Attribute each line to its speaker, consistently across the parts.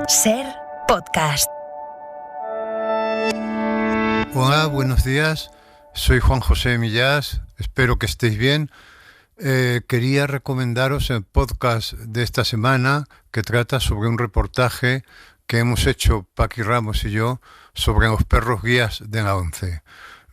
Speaker 1: Ser podcast.
Speaker 2: Hola, buenos días. Soy Juan José Millás. Espero que estéis bien. Quería recomendaros el podcast de esta semana que trata sobre un reportaje que hemos hecho Paqui Ramos y yo sobre los perros guías de la ONCE.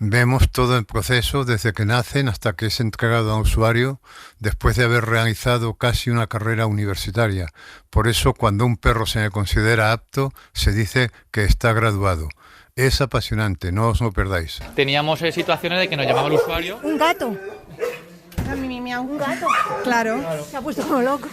Speaker 2: Vemos todo el proceso desde que nacen hasta que es entregado al usuario después de haber realizado casi una carrera universitaria. Por eso, cuando un perro se le considera apto, se dice que está graduado. Es apasionante, no os lo perdáis.
Speaker 3: Teníamos situaciones de que nos llamaba el usuario.
Speaker 4: Un gato. Un gato. Claro. Se ha puesto como loco.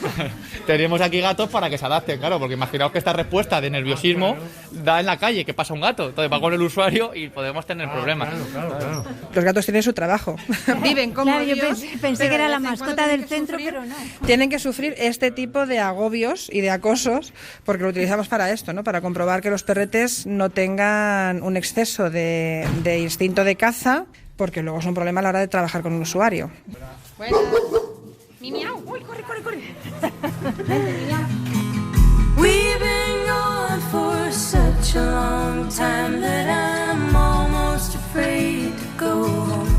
Speaker 3: Tenemos aquí gatos para que se adapten, claro, porque imaginaos que esta respuesta de nerviosismo da en la calle, que pasa un gato. Entonces va con el usuario y podemos tener problemas.
Speaker 5: Claro.
Speaker 6: Los gatos tienen su trabajo. Viven como
Speaker 4: Claro, yo
Speaker 6: Dios,
Speaker 4: pensé que era la mascota del centro, pero no.
Speaker 6: Tienen que sufrir este tipo de agobios y de acosos porque lo utilizamos para esto, ¿no? Para comprobar que los perretes no tengan un exceso de instinto de caza, porque luego es un problema a la hora de trabajar con un usuario. Bueno. Mi miau. Uy, corre.
Speaker 7: We've been gone for such a long time that I'm almost afraid to go home.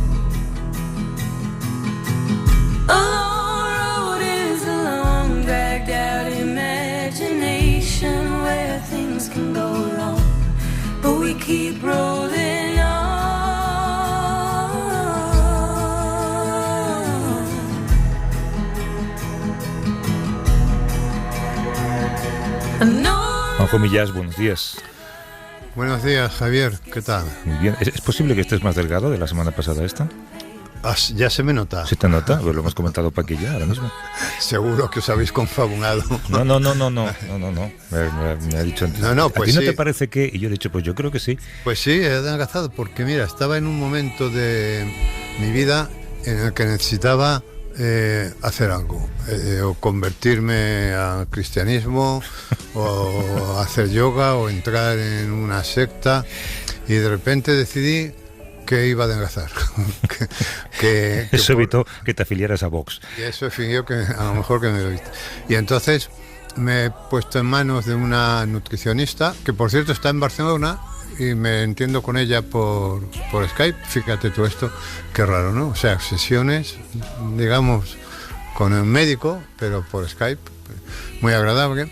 Speaker 7: A long road is a long, dragged out imagination where things can go wrong, but we keep rolling on.
Speaker 5: Juanjo Millás, buenos días.
Speaker 2: Buenos días, Javier. ¿Qué tal?
Speaker 5: Muy bien. ¿Es posible que estés más delgado de la semana pasada esta?
Speaker 2: Ya se me nota.
Speaker 5: ¿Se te nota? Pues lo hemos comentado Paqui ya ahora mismo.
Speaker 2: Seguro que os habéis confabulado.
Speaker 5: No. Me ha dicho antes.
Speaker 2: No, pues
Speaker 5: ¿a ti no
Speaker 2: sí.
Speaker 5: te parece que? Y yo he dicho, pues yo creo que sí.
Speaker 2: Pues sí, he adelgazado porque mira, estaba en un momento de mi vida en el que necesitaba hacer algo, o convertirme al cristianismo, o hacer yoga, o entrar en una secta, y de repente decidí que iba a adelgazar.
Speaker 5: Eso evitó que te afiliaras a Vox.
Speaker 2: Y eso fingió que a lo mejor que me lo viste. Y entonces me he puesto en manos de una nutricionista, que por cierto está en Barcelona, y me entiendo con ella por Skype. Fíjate tú esto, qué raro, ¿no? O sea, sesiones, digamos, con el médico, pero por Skype, muy agradable.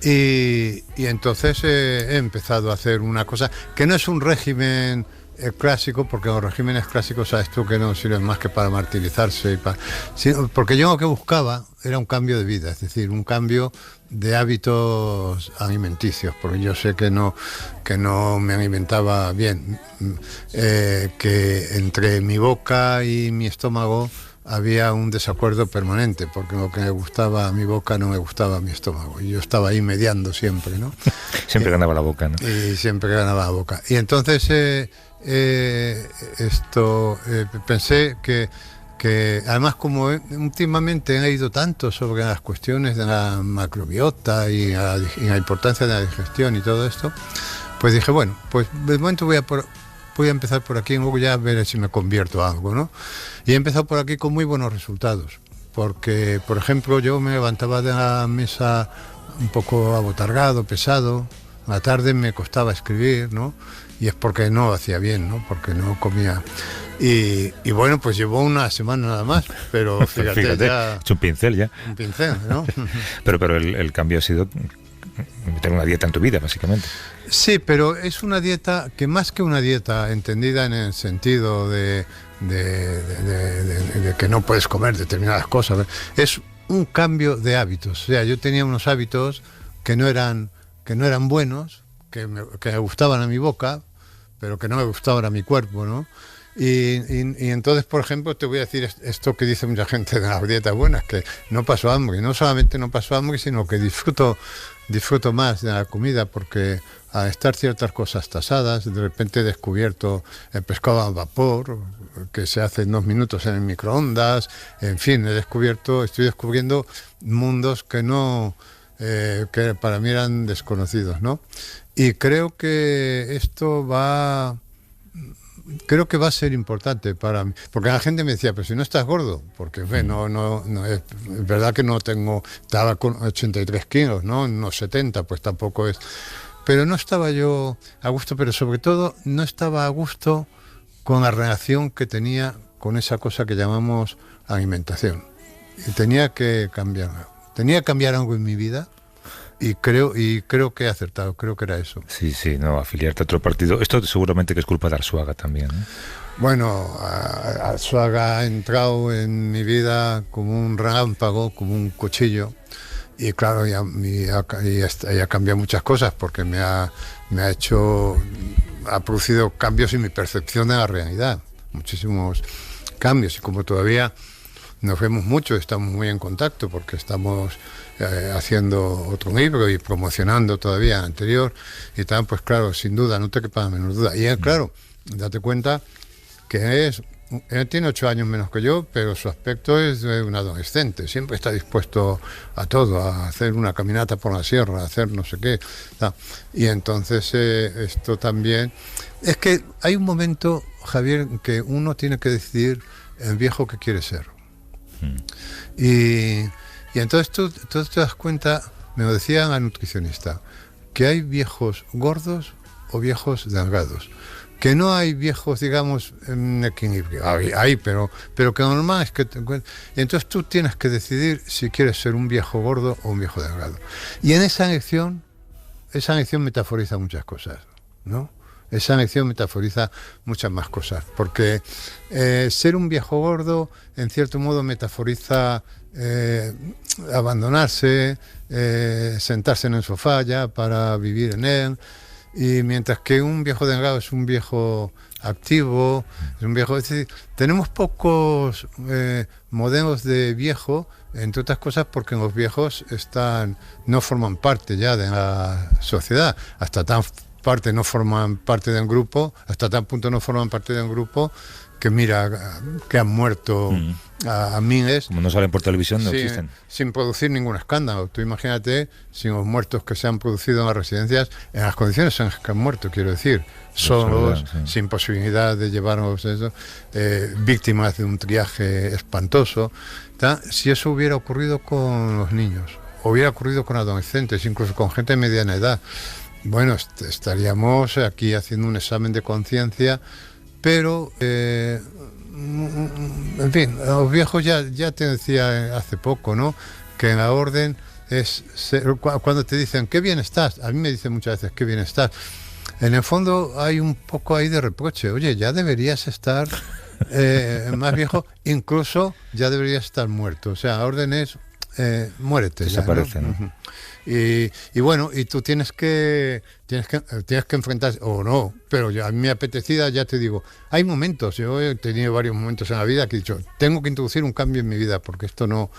Speaker 2: Y entonces he empezado a hacer una cosa que no es un régimen clásico, porque los regímenes clásicos sabes tú que no sirven más que para martirizarse, porque yo lo que buscaba era un cambio de vida, es decir, un cambio de hábitos alimenticios, porque yo sé que no me alimentaba bien, que entre mi boca y mi estómago había un desacuerdo permanente, porque lo que me gustaba a mi boca no me gustaba a mi estómago, y yo estaba ahí mediando siempre, ¿no?
Speaker 5: Siempre ganaba la boca, ¿no?
Speaker 2: Y siempre ganaba la boca. Y entonces pensé que además, como últimamente he leído tanto sobre las cuestiones de la macrobiota y la importancia de la digestión y todo esto, pues dije, bueno, pues de momento voy a empezar por aquí y luego ya veré si me convierto a algo, ¿no? Y he empezado por aquí con muy buenos resultados, porque, por ejemplo, yo me levantaba de la mesa un poco abotargado, pesado, a la tarde me costaba escribir, ¿no? Y es porque no lo hacía bien, ¿no? Porque no comía. Y bueno, pues llevó una semana nada más, pero fíjate ya...
Speaker 5: Es un pincel ya.
Speaker 2: Un pincel, ¿no?
Speaker 5: pero el cambio ha sido meter una dieta en tu vida, básicamente.
Speaker 2: Sí, pero es una dieta que más que una dieta entendida en el sentido de que no puedes comer determinadas cosas, es un cambio de hábitos. O sea, yo tenía unos hábitos que no eran buenos, que me gustaban a mi boca, pero que no me gustaban a mi cuerpo, ¿no? Y entonces, por ejemplo, te voy a decir esto que dice mucha gente de las dietas buenas, que no paso hambre. No solamente no paso hambre, sino que disfruto más de la comida, porque al estar ciertas cosas tasadas, de repente he descubierto el pescado al vapor, que se hace en 2 minutos en el microondas. En fin, estoy descubriendo mundos que para mí eran desconocidos, ¿no? Y creo que esto va creo que va a ser importante para mí, porque la gente me decía, pero si no estás gordo, porque no es verdad que estaba con 83 kilos, ¿no? Unos 70, pues tampoco es, pero no estaba yo a gusto, pero sobre todo no estaba a gusto con la relación que tenía con esa cosa que llamamos alimentación, y tenía que cambiar algo en mi vida. Y creo que he acertado, creo que era eso.
Speaker 5: Sí, no, afiliarte a otro partido. Esto seguramente que es culpa de Arzuaga también, ¿no?
Speaker 2: Bueno, Arzuaga ha entrado en mi vida como un relámpago, como un cuchillo. Y claro, y ha cambiado muchas cosas porque ha producido cambios en mi percepción de la realidad. Muchísimos cambios. Y como todavía nos vemos mucho, estamos muy en contacto porque estamos haciendo otro libro y promocionando todavía el anterior y tal, pues claro, sin duda, no te quepa la menor duda. Y él, claro, date cuenta que él tiene 8 años menos que yo, pero su aspecto es de un adolescente, siempre está dispuesto a todo, a hacer una caminata por la sierra, a hacer no sé qué, tal. Y entonces esto también, es que hay un momento, Javier, en que uno tiene que decidir el viejo que quiere ser. Y entonces tú te das cuenta, me lo decía la nutricionista, que hay viejos gordos o viejos delgados, que no hay viejos, digamos, en equilibrio. Hay, pero que lo normal es que y entonces tú tienes que decidir si quieres ser un viejo gordo o un viejo delgado. Y en esa elección metaforiza muchas cosas, ¿no? Esa elección metaforiza muchas más cosas, porque ser un viejo gordo, en cierto modo, metaforiza abandonarse, sentarse en el sofá ya para vivir en él, y mientras que un viejo delgado es un viejo activo, es un viejo... Es decir, tenemos pocos modelos de viejo, entre otras cosas porque los viejos no forman parte ya de la sociedad, hasta tal punto no forman parte de un grupo que mira, que han muerto a miles.
Speaker 5: Como no salen por televisión, no existen.
Speaker 2: Sin producir ningún escándalo. Tú imagínate sin los muertos que se han producido en las residencias, en las condiciones en las que han muerto, quiero decir, solos, sin posibilidad de llevarlos eso, víctimas de un triaje espantoso. Si eso hubiera ocurrido con los niños, hubiera ocurrido con adolescentes, incluso con gente de mediana edad, bueno, estaríamos aquí haciendo un examen de conciencia, pero, en fin, los viejos ya te decía hace poco, ¿no?, que en la orden es cuando te dicen, qué bien estás, a mí me dicen muchas veces, qué bien estás, en el fondo hay un poco ahí de reproche, oye, ya deberías estar más viejo, incluso ya deberías estar muerto, o sea, la orden es, muérete.
Speaker 5: Desaparece,
Speaker 2: ya, ¿no?
Speaker 5: ¿no?
Speaker 2: Y bueno, y tú tienes que enfrentar, o no, pero a mí me apetecida, ya te digo, hay momentos, yo he tenido varios momentos en la vida que he dicho, tengo que introducir un cambio en mi vida porque esto no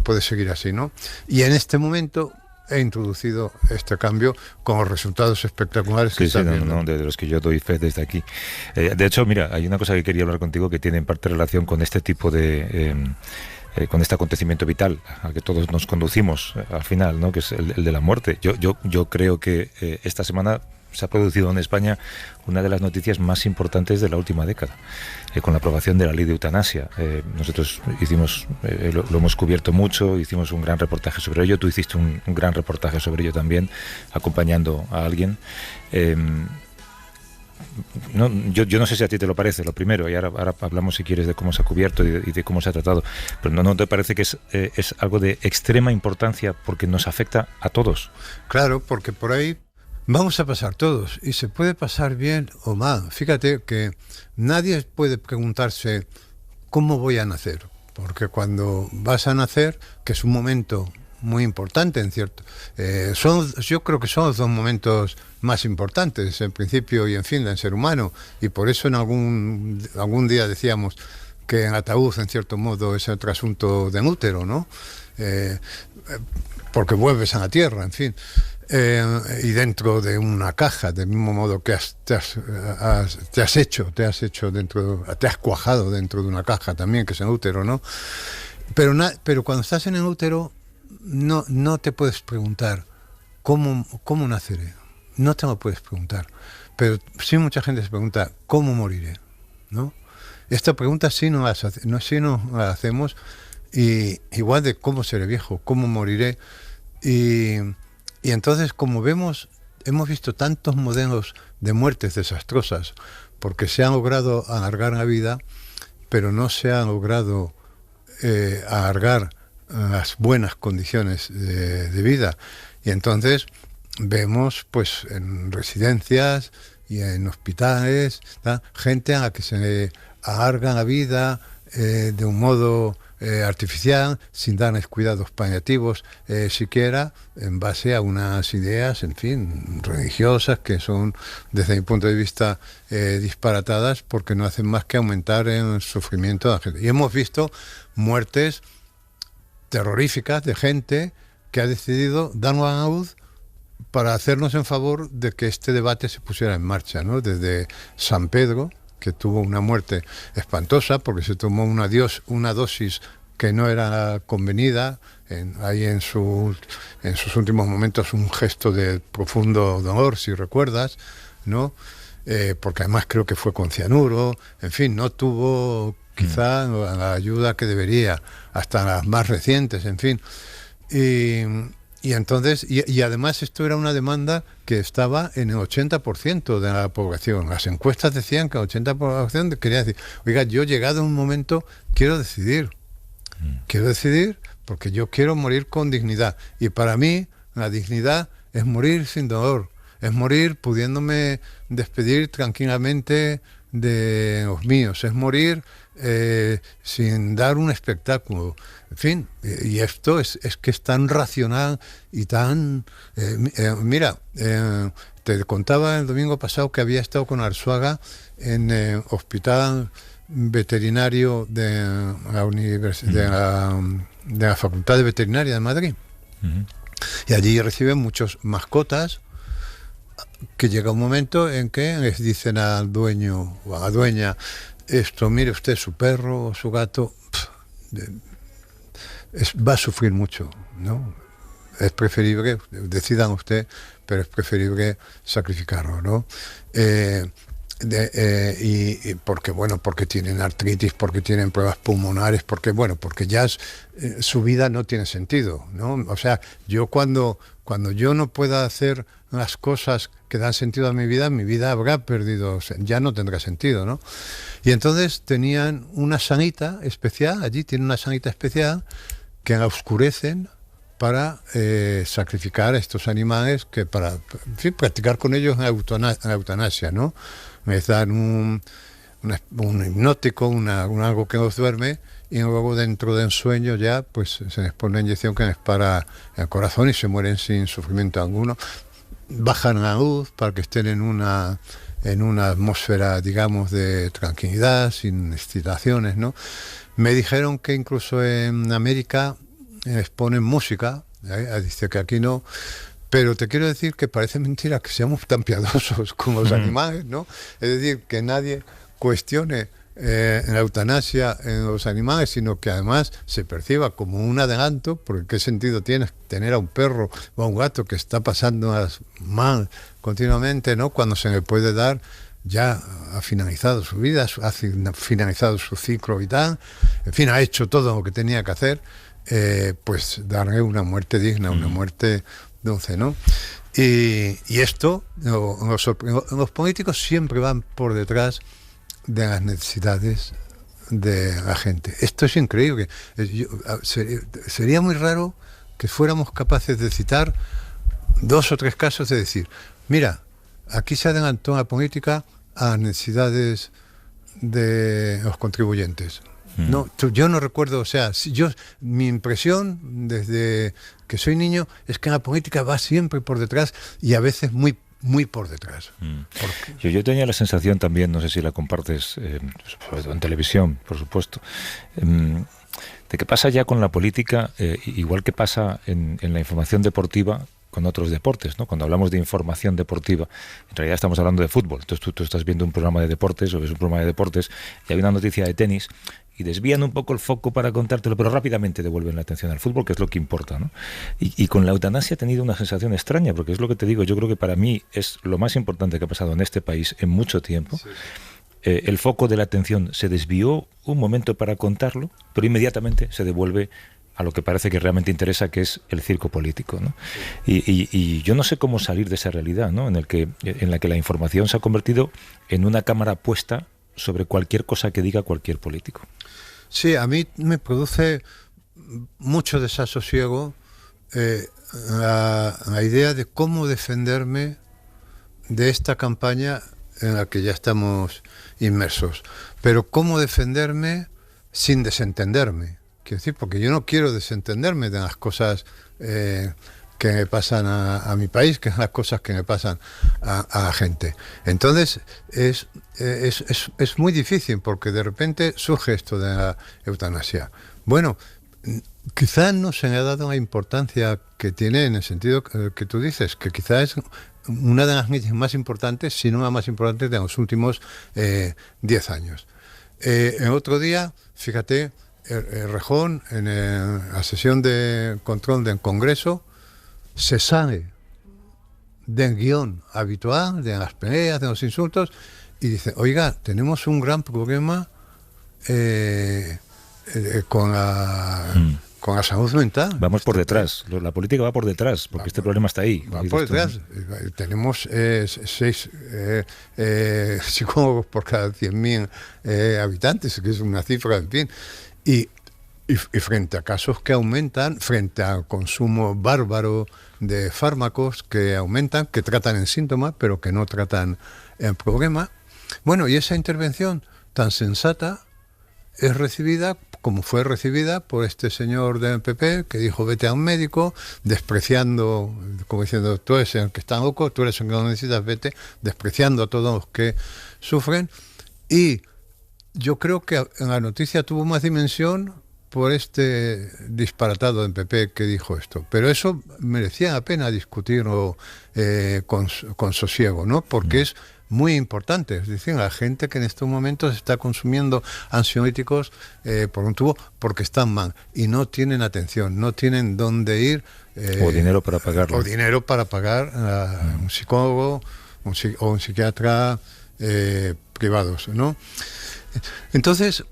Speaker 2: puede seguir así, ¿no? Y en este momento he introducido este cambio con los resultados espectaculares que están viendo.
Speaker 5: De los que yo doy fe desde aquí. De hecho, mira, hay una cosa que quería hablar contigo que tiene en parte relación con este tipo de... con este acontecimiento vital al que todos nos conducimos al final, ¿no?, que es el de la muerte. Yo creo que esta semana se ha producido en España una de las noticias más importantes de la última década, con la aprobación de la ley de eutanasia. Nosotros hicimos, lo hemos cubierto mucho, hicimos un gran reportaje sobre ello, tú hiciste un gran reportaje sobre ello también, acompañando a alguien. No, yo no sé si a ti te lo parece, lo primero, y ahora hablamos si quieres de cómo se ha cubierto y de cómo se ha tratado, pero ¿no te parece que es algo de extrema importancia porque nos afecta a todos?
Speaker 2: Claro, porque por ahí vamos a pasar todos, y se puede pasar bien o mal. Fíjate que nadie puede preguntarse ¿cómo voy a nacer? Porque cuando vas a nacer, que es un momento muy importante, en cierto. Yo creo que son los dos momentos más importantes, el principio y el fin del ser humano, y por eso en algún día decíamos que el ataúd, en cierto modo, es el trasunto del útero, ¿no? Porque vuelves a la tierra, en fin. Y dentro de una caja, del mismo modo que te has cuajado dentro de una caja también, que es el útero, ¿no? Pero cuando estás en el útero, no te puedes preguntar ¿cómo naceré? No te lo puedes preguntar, pero sí mucha gente se pregunta, ¿cómo moriré? ¿No? Esta pregunta sí nos la hacemos, y igual de cómo seré viejo, cómo moriré. Y entonces, como hemos visto tantos modelos de muertes desastrosas, porque se han logrado alargar la vida, pero no se han logrado alargar las buenas condiciones de vida. Y entonces vemos pues en residencias y en hospitales, ¿tá?, gente a la que se le alarga la vida de un modo artificial, sin darles cuidados paliativos siquiera, en base a unas ideas, en fin, religiosas, que son, desde mi punto de vista, disparatadas, porque no hacen más que aumentar el sufrimiento de la gente. Y hemos visto muertes terroríficas de gente que ha decidido darnos a la luz para hacernos en favor de que este debate se pusiera en marcha, ¿no? Desde San Pedro, que tuvo una muerte espantosa porque se tomó una dosis que no era convenida, ahí en sus últimos momentos, un gesto de profundo dolor, si recuerdas, ¿no? Porque además creo que fue con cianuro, en fin, no tuvo quizá la ayuda que debería, hasta las más recientes, en fin. Y entonces, y además esto era una demanda que estaba en el 80% de la población. Las encuestas decían que el 80% de la población quería decir, oiga, yo llegado a un momento quiero decidir porque yo quiero morir con dignidad. Y para mí la dignidad es morir sin dolor, es morir pudiéndome despedir tranquilamente de los míos, es morir sin dar un espectáculo, en fin, y esto es que es tan racional y tan... mira, te contaba el domingo pasado que había estado con Arzuaga en el hospital veterinario de la Facultad de Veterinaria de Madrid, y allí reciben muchos mascotas, que llega un momento en que les dicen al dueño o a la dueña, esto, mire usted, su perro o su gato va a sufrir mucho, ¿no? Es preferible, decidan usted, pero es preferible sacrificarlo, ¿no? Y porque tienen artritis, porque tienen pruebas pulmonares, porque ya su vida no tiene sentido, ¿no? O sea, yo cuando yo no pueda hacer las cosas que dan sentido a mi vida habrá perdido, ya no tendrá sentido, ¿no? Y entonces tenían una sanita especial, allí tienen una sanita especial que la oscurecen para sacrificar a estos animales, que para, en fin, practicar con ellos la eutanasia, ¿no? Les dan un hipnótico, algo que los duerme, y luego dentro del sueño ya pues se les pone una inyección que les para el corazón y se mueren sin sufrimiento alguno. Bajan la luz para que estén en una atmósfera, digamos, de tranquilidad, sin excitaciones, ¿no? Me dijeron que incluso en América les ponen música, dice que aquí no, pero te quiero decir que parece mentira que seamos tan piadosos como los animales, ¿no? Es decir, que nadie cuestione la eutanasia en los animales, sino que además se perciba como un adelanto, porque ¿qué sentido tiene tener a un perro o a un gato que está pasando mal continuamente, ¿no? Cuando se le puede dar, ya ha finalizado su vida, ha finalizado su ciclo vital, en fin, ha hecho todo lo que tenía que hacer, pues darle una muerte digna, una muerte dulce, ¿no? Y esto, los políticos siempre van por detrás de las necesidades de la gente. Esto es increíble. Sería muy raro que fuéramos capaces de citar 2 o 3 casos de decir, mira, aquí se adelantó la política a las necesidades de los contribuyentes. No, yo no recuerdo, o sea, mi impresión desde que soy niño es que la política va siempre por detrás y a veces muy por detrás.
Speaker 5: Yo tenía la sensación también, no sé si la compartes, sobre todo en televisión, por supuesto, de que pasa ya con la política, igual que pasa en la información deportiva, con otros deportes, ¿no? Cuando hablamos de información deportiva, en realidad estamos hablando de fútbol. Entonces tú estás viendo un programa de deportes o ves un programa de deportes y hay una noticia de tenis y desvían un poco el foco para contártelo, pero rápidamente devuelven la atención al fútbol, que es lo que importa, ¿no? Y con la eutanasia he tenido una sensación extraña, porque es lo que te digo, yo creo que para mí es lo más importante que ha pasado en este país en mucho tiempo. Sí. El foco de la atención se desvió un momento para contarlo, pero inmediatamente se devuelve a lo que parece que realmente interesa, que es el circo político, ¿no? Y yo no sé cómo salir de esa realidad, ¿no? En la que la información se ha convertido en una cámara puesta sobre cualquier cosa que diga cualquier político.
Speaker 2: Sí, a mí me produce mucho desasosiego la idea de cómo defenderme de esta campaña en la que ya estamos inmersos. Pero cómo defenderme sin desentenderme. Quiero decir, porque yo no quiero desentenderme de las cosas que me pasan a mi país, que son las cosas que me pasan a la gente. Entonces es muy difícil, porque de repente surge esto de la eutanasia. Bueno, quizás no se le ha dado la importancia que tiene, en el sentido que tú dices, que quizás es una de las leyes más importantes, si no la más importante, de los últimos 10 años. El otro día, fíjate, Rejón, en la sesión de control del Congreso, se sale del guión habitual, de las peleas, de los insultos, y dice, oiga, tenemos un gran problema con la salud mental.
Speaker 5: Vamos por detrás, la política va por detrás, porque este problema está ahí.
Speaker 2: Va por detrás. Tenemos 6 psicólogos por cada 100.000 habitantes, que es una cifra, en fin. Y frente a casos que aumentan, frente al consumo bárbaro de fármacos que aumentan, que tratan el síntoma, pero que no tratan el problema. Bueno, y esa intervención tan sensata es recibida como fue recibida por este señor del PP, que dijo, vete a un médico, despreciando, como diciendo, tú eres el que está loco, tú eres el que lo necesitas, vete, despreciando a todos los que sufren. Y yo creo que la noticia tuvo más dimensión por este disparatado del PP que dijo esto. Pero eso merecía la pena discutirlo con sosiego, ¿no? Porque es muy importante. Es decir, la gente que en estos momentos está consumiendo ansiolíticos por un tubo porque están mal y no tienen atención, no tienen dónde ir.
Speaker 5: O dinero para pagarlo.
Speaker 2: O dinero para pagar a un psicólogo o un psiquiatra privados, ¿no? Entonces,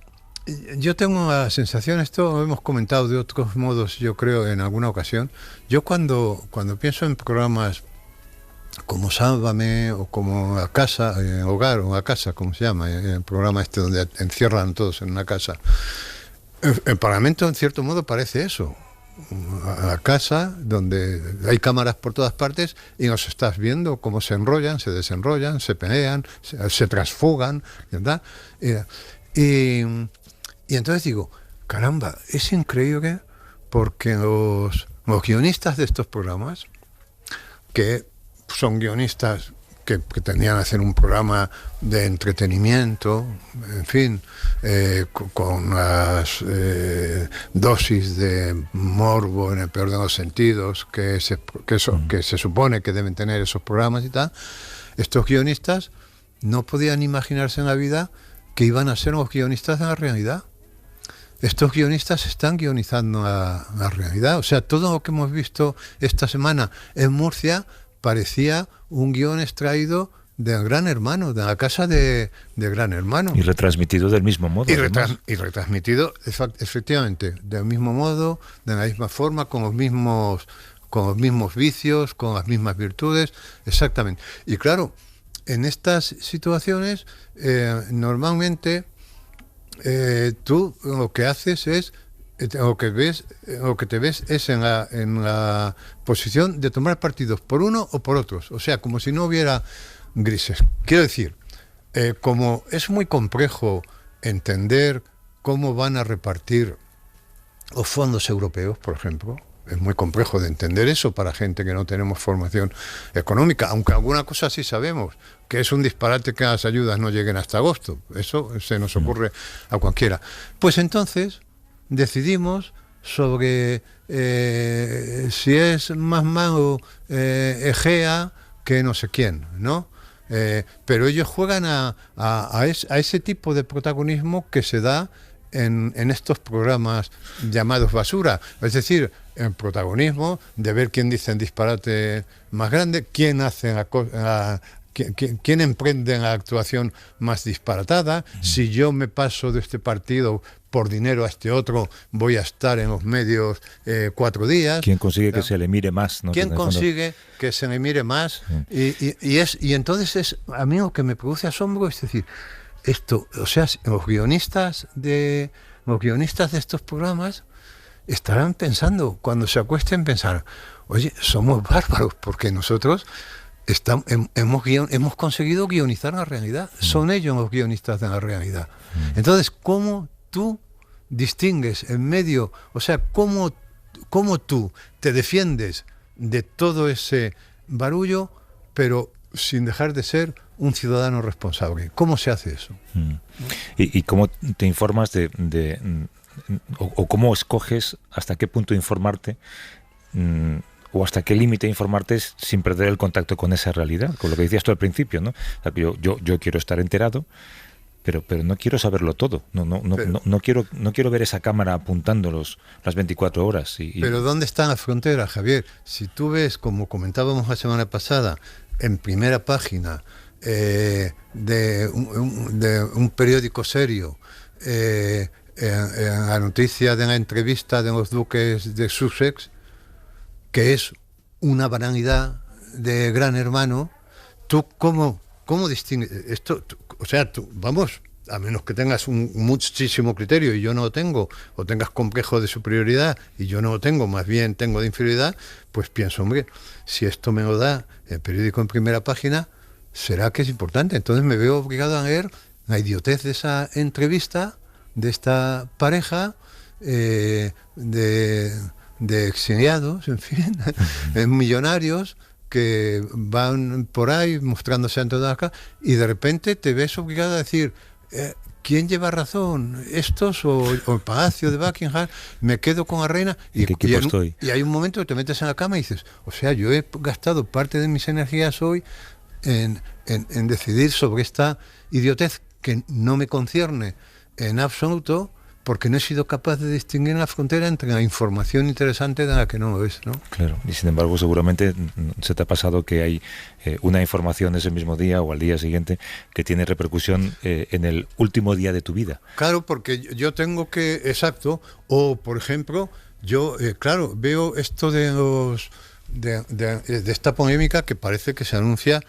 Speaker 2: yo tengo la sensación, esto lo hemos comentado de otros modos, yo creo, en alguna ocasión. Yo cuando pienso en programas como Sálvame o como La Casa, Hogar o La Casa, como se llama, el programa este donde encierran todos en una casa, el Parlamento en cierto modo parece eso. La casa donde hay cámaras por todas partes y nos estás viendo cómo se enrollan, se desenrollan, se pelean, se transfugan, ¿verdad? Y entonces digo, caramba, es increíble, porque los guionistas de estos programas, que son guionistas que pretendían hacer un programa de entretenimiento, en fin, con las dosis de morbo, en el peor de los sentidos, que se supone que deben tener esos programas y tal. Estos guionistas no podían imaginarse en la vida que iban a ser los guionistas de la realidad. Estos guionistas están guionizando la realidad. O sea, todo lo que hemos visto esta semana en Murcia parecía un guión extraído del Gran Hermano, de la casa de Gran Hermano.
Speaker 5: Y retransmitido del mismo modo.
Speaker 2: Y retransmitido, efectivamente, del mismo modo, de la misma forma, con los mismos vicios, con las mismas virtudes, exactamente. Y claro, en estas situaciones, normalmente, tú lo que haces es, lo que te ves es en la posición de tomar partidos por uno o por otros, o sea, como si no hubiera grises. Quiero decir, como es muy complejo entender cómo van a repartir los fondos europeos, por ejemplo, es muy complejo de entender eso para gente que no tenemos formación económica, aunque alguna cosa sí sabemos, que es un disparate que las ayudas no lleguen hasta agosto. Eso se nos ocurre a cualquiera. Pues entonces decidimos sobre si es más mago Egea que no sé quién, ¿no? Pero ellos juegan a ese tipo de protagonismo que se da en estos programas llamados basura, es decir, el protagonismo de ver quién dice el disparate más grande, quién hace ¿Quién emprende la actuación más disparatada? Si yo me paso de este partido por dinero a este otro, voy a estar en los medios 4 días.
Speaker 5: ¿Quién consigue que se le mire más? ¿No?
Speaker 2: ¿Quién consigue que se le mire más? Y entonces a mí lo que me produce asombro es decir, esto, o sea, los guionistas de estos programas estarán pensando, cuando se acuesten, pensar, oye, somos bárbaros, porque nosotros hemos conseguido guionizar la realidad. Son ellos los guionistas de la realidad. Entonces, ¿cómo tú distingues en medio, o sea, cómo tú te defiendes de todo ese barullo, pero sin dejar de ser un ciudadano responsable? ¿Cómo se hace eso?
Speaker 5: ¿Y cómo te informas o cómo escoges hasta qué punto informarte? O hasta qué límite informarte sin perder el contacto con esa realidad, con lo que decías tú al principio, ¿no? O sea, que yo quiero estar enterado, pero no quiero saberlo todo. No quiero ver esa cámara apuntando las 24 horas.
Speaker 2: Pero ¿dónde están las fronteras, Javier? Si tú ves, como comentábamos la semana pasada, en primera página de un periódico serio, en la noticia de la entrevista de los duques de Sussex, que es una banalidad de Gran Hermano, ¿tú cómo distingues esto? O sea, tú, vamos, a menos que tengas muchísimo criterio y yo no lo tengo, o tengas complejo de superioridad y yo no lo tengo, más bien tengo de inferioridad, pues pienso, hombre, si esto me lo da el periódico en primera página, será que es importante. Entonces me veo obligado a leer la idiotez de esa entrevista, de esta pareja, de exiliados, en fin, millonarios que van por ahí mostrándose ante todas acá, y de repente te ves obligado a decir, ¿quién lleva razón? ¿Estos o el Palacio de Buckingham? Me quedo con la reina.
Speaker 5: ¿En qué equipo estoy?
Speaker 2: Y hay un momento que te metes en la cama y dices, o sea, yo he gastado parte de mis energías hoy en decidir sobre esta idiotez que no me concierne en absoluto, porque no he sido capaz de distinguir la frontera entre la información interesante de la que no lo es, ¿no?
Speaker 5: Claro, y sin embargo seguramente se te ha pasado que hay una información ese mismo día o al día siguiente que tiene repercusión en el último día de tu vida.
Speaker 2: Claro, porque yo tengo que, exacto, o por ejemplo, yo, claro, veo esto de esta polémica que parece que se anuncia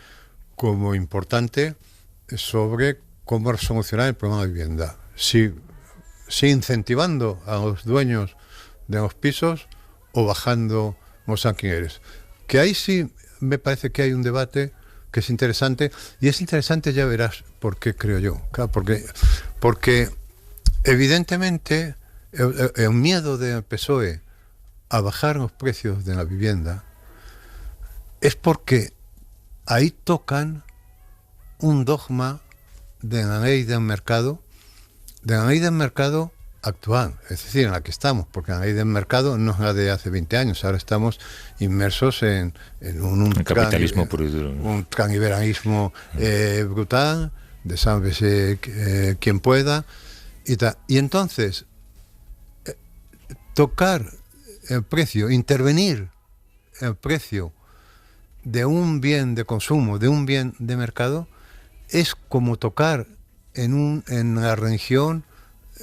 Speaker 2: como importante sobre cómo solucionar el problema de vivienda. Sí, incentivando a los dueños de los pisos o bajando los alquileres. Que ahí sí me parece que hay un debate que es interesante, y es interesante, ya verás por qué, creo yo. Claro, porque evidentemente el miedo del PSOE a bajar los precios de la vivienda es porque ahí tocan un dogma de la ley del mercado, actual, es decir, en la que estamos, porque la ley del mercado no es la de hace 20 años, ahora estamos inmersos en un
Speaker 5: capitalismo puro y duro,
Speaker 2: un transliberalismo brutal, de sálvese quien pueda, y tal. Y entonces, tocar el precio, intervenir el precio de un bien de consumo, de un bien de mercado, es como tocar en la religión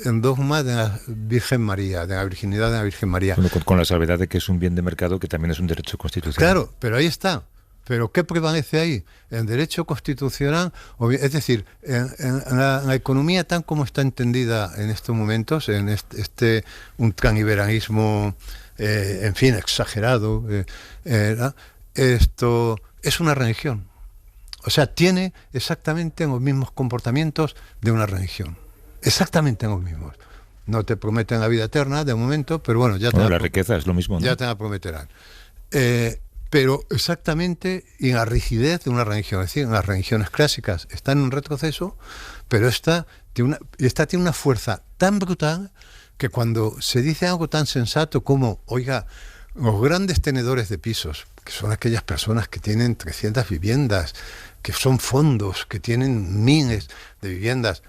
Speaker 2: en dogma de la Virgen María, de la virginidad de la Virgen María.
Speaker 5: Bueno, con la salvedad de que es un bien de mercado que también es un derecho constitucional.
Speaker 2: Claro, pero ahí está. ¿Pero qué prevalece ahí? El derecho constitucional, es decir, en la economía tan como está entendida en estos momentos, en un transliberalismo, en fin, exagerado, esto es una religión. O sea, tiene exactamente los mismos comportamientos de una religión. Exactamente los mismos. No te prometen la vida eterna de momento, pero bueno, ya
Speaker 5: la riqueza es lo mismo, ¿no?
Speaker 2: Ya te la prometerán. Pero exactamente, y en la rigidez de una religión, es decir, en las religiones clásicas están en un retroceso, pero esta tiene una fuerza tan brutal que cuando se dice algo tan sensato como, oiga, los grandes tenedores de pisos, que son aquellas personas que tienen 300 viviendas, que son fondos, que tienen miles de viviendas,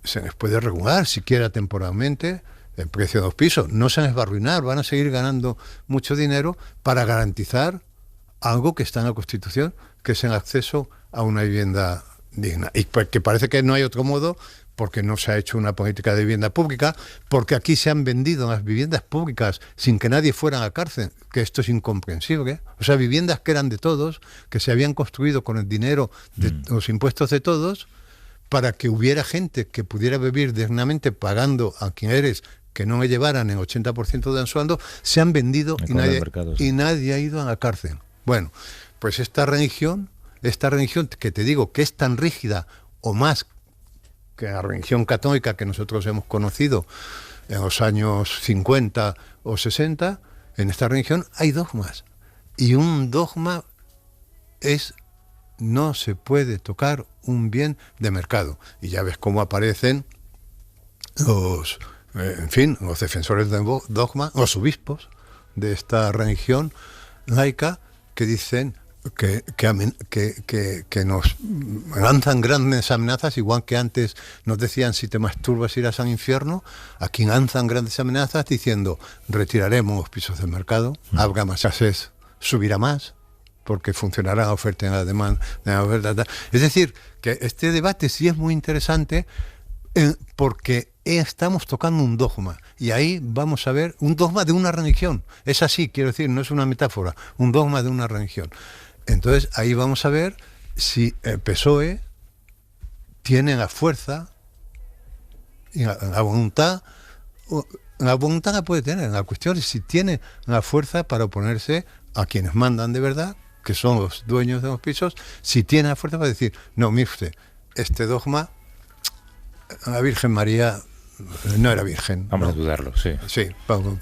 Speaker 2: se les puede regular siquiera temporalmente el precio de los pisos. No se les va a arruinar, van a seguir ganando mucho dinero para garantizar algo que está en la Constitución, que es el acceso a una vivienda digna. Y que parece que no hay otro modo, porque no se ha hecho una política de vivienda pública, porque aquí se han vendido las viviendas públicas sin que nadie fuera a la cárcel, que esto es incomprensible. O sea, viviendas que eran de todos, que se habían construido con el dinero de los impuestos de todos, para que hubiera gente que pudiera vivir dignamente pagando a quienes que no le llevaran el 80% del sueldo, se han vendido y nadie ha ido a la cárcel. Bueno, pues esta religión que te digo que es tan rígida o más que la religión católica que nosotros hemos conocido en los años 50 o 60, en esta religión hay dogmas. Y un dogma es: no se puede tocar un bien de mercado. Y ya ves cómo aparecen los defensores del dogma, los obispos de esta religión laica, que dicen que nos lanzan grandes amenazas, igual que antes nos decían: si te masturbas irás al infierno. Aquí lanzan grandes amenazas diciendo: retiraremos los pisos del mercado, habrá más escasez, subirá más, porque funcionará la oferta y la demanda. Es decir, que este debate sí es muy interesante, porque estamos tocando un dogma, y ahí vamos a ver un dogma de una religión. Es así, quiero decir, no es una metáfora, un dogma de una religión. Entonces ahí vamos a ver si el PSOE tiene la fuerza y la voluntad. La voluntad la puede tener, la cuestión es si tiene la fuerza para oponerse a quienes mandan de verdad, que son los dueños de los pisos, si tiene la fuerza para decir: no, mire usted, este dogma, la Virgen María no era virgen.
Speaker 5: Vamos
Speaker 2: ¿no?
Speaker 5: a dudarlo, sí.
Speaker 2: Sí,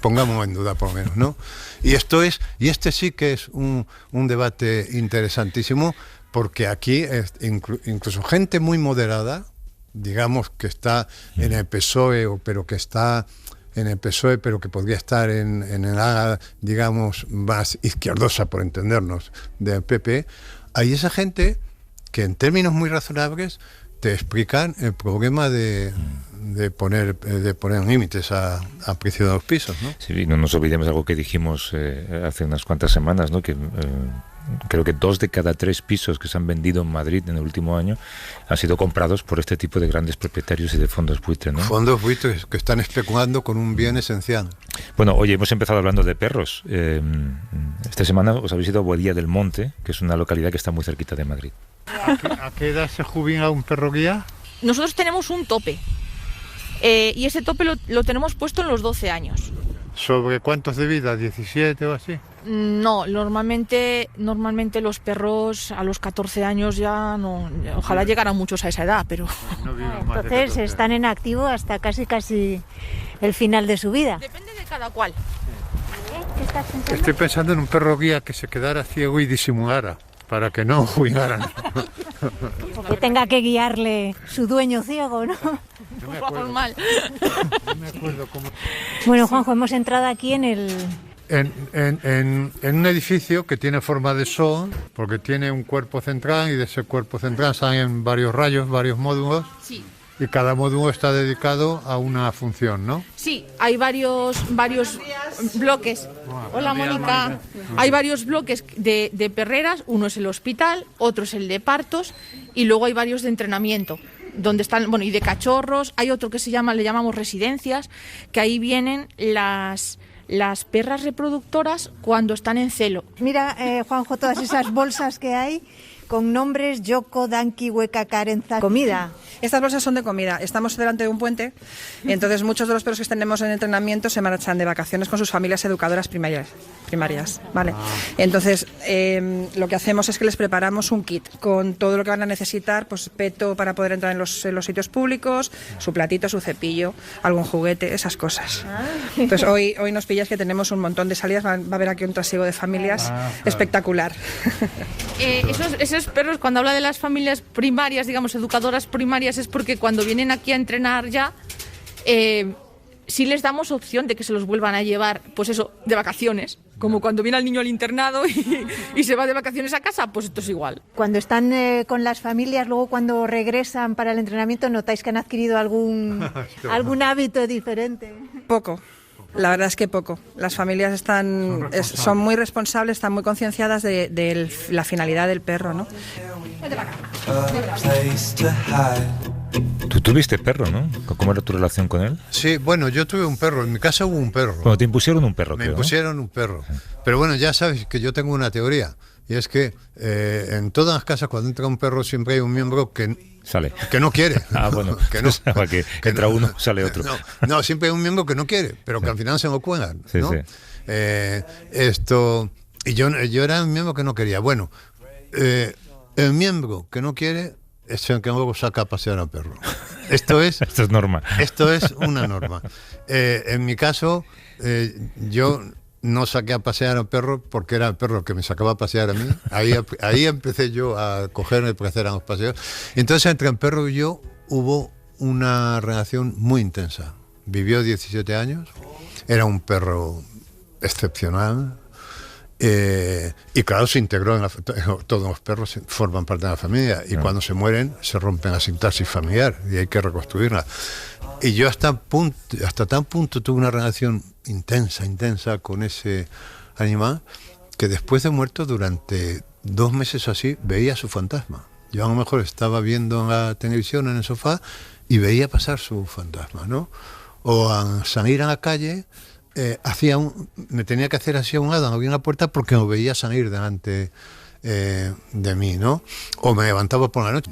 Speaker 2: pongamos en duda por lo menos, ¿no? Y este sí que es un debate interesantísimo, porque aquí incluso gente muy moderada, digamos, que está en el PSOE, pero que está en el PSOE, pero que podría estar en el ala, digamos, más izquierdosa, por entendernos, del PP, hay esa gente que en términos muy razonables te explican el problema de poner límites a precio de los pisos, ¿no?
Speaker 5: Sí, no nos olvidemos algo que dijimos hace unas cuantas semanas, ¿no? Que creo que 2 de cada 3 pisos que se han vendido en Madrid en el último año han sido comprados por este tipo de grandes propietarios y de fondos buitre, ¿no?
Speaker 2: Fondos buitres que están especulando con un bien esencial.
Speaker 5: Bueno, oye, hemos empezado hablando de perros. Esta semana os habéis ido a Boadilla del Monte, que es una localidad que está muy cerquita de Madrid.
Speaker 2: ¿A qué edad se jubila un perro guía?
Speaker 8: Nosotros tenemos un tope, y ese tope lo tenemos puesto en los 12 años.
Speaker 2: ¿Sobre cuántos de vida? ¿17 o así?
Speaker 8: No, normalmente los perros a los 14 años ya no. Ojalá llegaran muchos a esa edad, pero...
Speaker 2: No viven más de 14
Speaker 9: Entonces están en activo hasta casi el final de su vida.
Speaker 8: Depende de cada cual.
Speaker 9: ¿Qué estás pensando?
Speaker 2: Estoy pensando en un perro guía que se quedara ciego y disimulara, para que no jubilaran.
Speaker 9: O que tenga que guiarle su dueño ciego, ¿no?
Speaker 2: No me
Speaker 8: Vamos mal.
Speaker 2: No me acuerdo cómo...
Speaker 9: Bueno, Juanjo, hemos entrado aquí en el...
Speaker 2: En un edificio que tiene forma de sol, porque tiene un cuerpo central, y de ese cuerpo central salen varios rayos, varios módulos.
Speaker 8: Sí.
Speaker 2: Y cada módulo está dedicado a una función, ¿no?
Speaker 8: Sí, hay varios bloques. Hola, Mónica. Hay varios bloques de perreras. Uno es el hospital, otro es el de partos, y luego hay varios de entrenamiento, donde están, bueno, y de cachorros. Hay otro que le llamamos residencias, que ahí vienen las perras reproductoras cuando están en celo.
Speaker 9: Mira, Juanjo, todas esas bolsas que hay con nombres: Yoko, Danki, Hueca, Carenza. Comida.
Speaker 6: Estas bolsas son de comida. Estamos delante de un puente, entonces muchos de los perros que tenemos en entrenamiento se marchan de vacaciones con sus familias educadoras primarias, ¿vale? Entonces, lo que hacemos es que les preparamos un kit con todo lo que van a necesitar, pues peto para poder entrar en los sitios públicos, su platito, su cepillo, algún juguete, esas cosas. Entonces, hoy nos pillas que tenemos un montón de salidas, va a haber aquí un trasiego de familias espectacular.
Speaker 8: Esos perros, cuando habla de las familias primarias, digamos, educadoras primarias, es porque cuando vienen aquí a entrenar ya, sí les damos opción de que se los vuelvan a llevar, pues eso, de vacaciones. Como cuando viene el niño al internado y se va de vacaciones a casa, pues esto es igual.
Speaker 9: Cuando están con las familias, luego cuando regresan para el entrenamiento, ¿notáis que han adquirido algún hábito diferente?
Speaker 6: Poco. La verdad es que poco. Las familias son muy responsables, están muy concienciadas de la finalidad del perro, ¿no?
Speaker 5: Tú tuviste perro, ¿no? ¿Cómo era tu relación con él?
Speaker 2: Sí, bueno, yo tuve un perro. En mi casa hubo un perro.
Speaker 5: Bueno, te impusieron un perro,
Speaker 2: Me
Speaker 5: creo,
Speaker 2: impusieron un perro. Pero bueno, ya sabes que yo tengo una teoría. Y es que en todas las casas, cuando entra un perro, siempre hay un miembro que
Speaker 5: sale,
Speaker 2: que no quiere.
Speaker 5: Bueno,
Speaker 2: que no.
Speaker 5: que entra uno, sale otro.
Speaker 2: No, siempre hay un miembro que no quiere, pero que al final se lo cuelgan,
Speaker 5: sí,
Speaker 2: ¿no?
Speaker 5: Sí.
Speaker 2: Y yo era un miembro que no quería. Bueno, el miembro que no quiere es el que luego saca a pasear al perro. Esto es
Speaker 5: norma.
Speaker 2: Esto es una norma. En mi caso, yo no saqué a pasear al perro porque era el perro el que me sacaba a pasear a mí. Ahí empecé yo a coger el placer a los paseos. Entonces, entre el perro y yo hubo una relación muy intensa. Vivió 17 años, era un perro excepcional. Y claro, se integró todos los perros forman parte de la familia y cuando se mueren se rompen la sintaxis familiar y hay que reconstruirla. Y yo hasta tal punto tuve una relación intensa con ese animal que después de muerto, durante 2 meses así, veía su fantasma. Yo a lo mejor estaba viendo la televisión en el sofá y veía pasar su fantasma, ¿no? O al salir a la calle me tenía que hacer así a un lado, no había una puerta porque me veía salir delante de mí, ¿no? O me levantaba por la noche,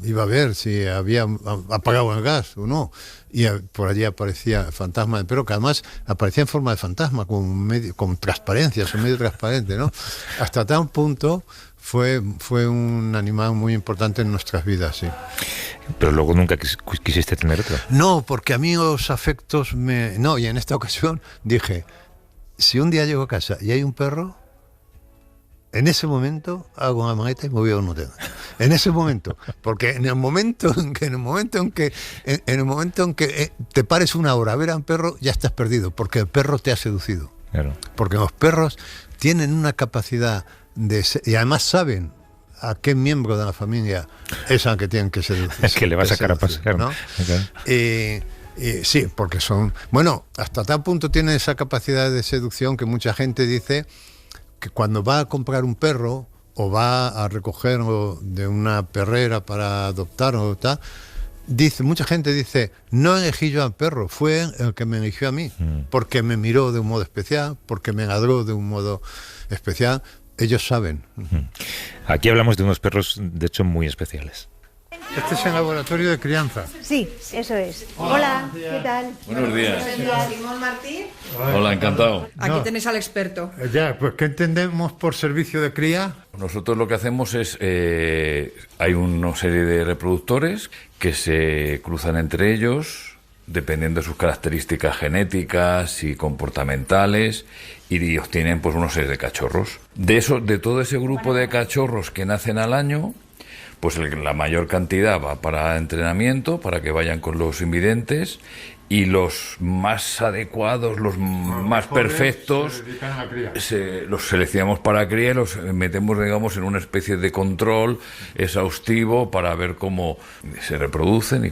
Speaker 2: iba a ver si había apagado el gas o no, y por allí aparecía el fantasma del perro, que además aparecía en forma de fantasma, con transparencia, su medio transparente, ¿no? Hasta tal punto fue un animal muy importante en nuestras vidas, sí.
Speaker 5: Pero luego nunca quisiste tener otro.
Speaker 2: No, porque a mí los afectos No, y en esta ocasión dije, si un día llego a casa y hay un perro, en ese momento hago una maleta y me voy a un hotel. En ese momento, porque en el momento en que te pares una hora a ver a un perro, ya estás perdido, porque el perro te ha seducido.
Speaker 5: Claro.
Speaker 2: Porque los perros tienen una capacidad y además saben a qué miembro de la familia es al que tienen que seducir.
Speaker 5: Es que le va a sacar a pasear,
Speaker 2: ¿no?
Speaker 5: Okay.
Speaker 2: Sí, porque son... Bueno, hasta tal punto tiene esa capacidad de seducción que mucha gente dice que cuando va a comprar un perro o va a recogerlo de una perrera para adoptarlo o tal, mucha gente dice, no elegí yo al perro, fue el que me eligió a mí, porque me miró de un modo especial, porque me ladró de un modo especial. Ellos saben.
Speaker 5: Aquí hablamos de unos perros, de hecho, muy especiales.
Speaker 2: Este es el laboratorio de crianza.
Speaker 9: Sí, eso es. Hola, ¿qué tal?
Speaker 10: Buenos días.
Speaker 6: Simón Martín.
Speaker 10: Hola, encantado.
Speaker 6: Aquí tenéis al experto.
Speaker 2: Ya, pues ¿qué entendemos por servicio de cría?
Speaker 10: Nosotros lo que hacemos es, hay una serie de reproductores que se cruzan entre ellos, dependiendo de sus características genéticas y comportamentales, y obtienen pues unos series de cachorros. De todo ese grupo de cachorros que nacen al año, pues la mayor cantidad va para entrenamiento, para que vayan con los invidentes, y los más adecuados, los más perfectos, los seleccionamos para cría y los metemos, digamos, en una especie de control exhaustivo para ver cómo se reproducen y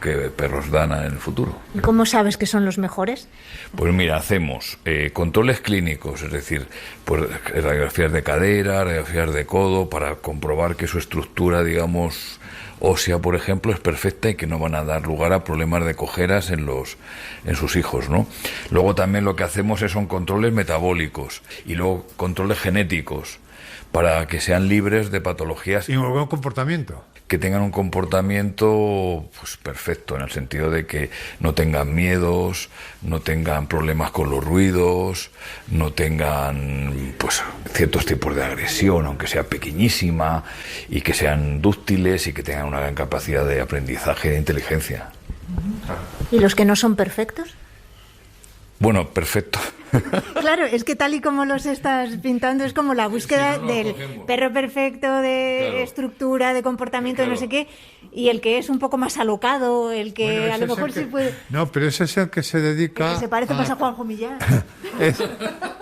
Speaker 10: qué perros dan en el futuro.
Speaker 9: ¿Y cómo sabes que son los mejores?
Speaker 10: Pues mira, hacemos controles clínicos, es decir, pues radiografías de cadera, radiografías de codo, para comprobar que su estructura, digamos, ósea, por ejemplo, es perfecta y que no van a dar lugar a problemas de cojeras en sus hijos, ¿no? Luego también lo que hacemos son controles metabólicos y luego controles genéticos para que sean libres de patologías.
Speaker 2: ¿Y un buen comportamiento?
Speaker 10: Que tengan un comportamiento pues perfecto, en el sentido de que no tengan miedos, no tengan problemas con los ruidos, no tengan pues ciertos tipos de agresión, aunque sea pequeñísima, y que sean dúctiles y que tengan una gran capacidad de aprendizaje y de inteligencia.
Speaker 9: ¿Y los que no son perfectos?
Speaker 10: Bueno, perfecto.
Speaker 9: Claro, es que tal y como los estás pintando es como la búsqueda del perro perfecto, de estructura, de comportamiento, de no sé qué, y el que es un poco más alocado, el que
Speaker 2: Bueno,
Speaker 9: a lo mejor sí puede...
Speaker 2: No, pero ese es el que se dedica...
Speaker 9: El que se parece más a Juanjo Millán.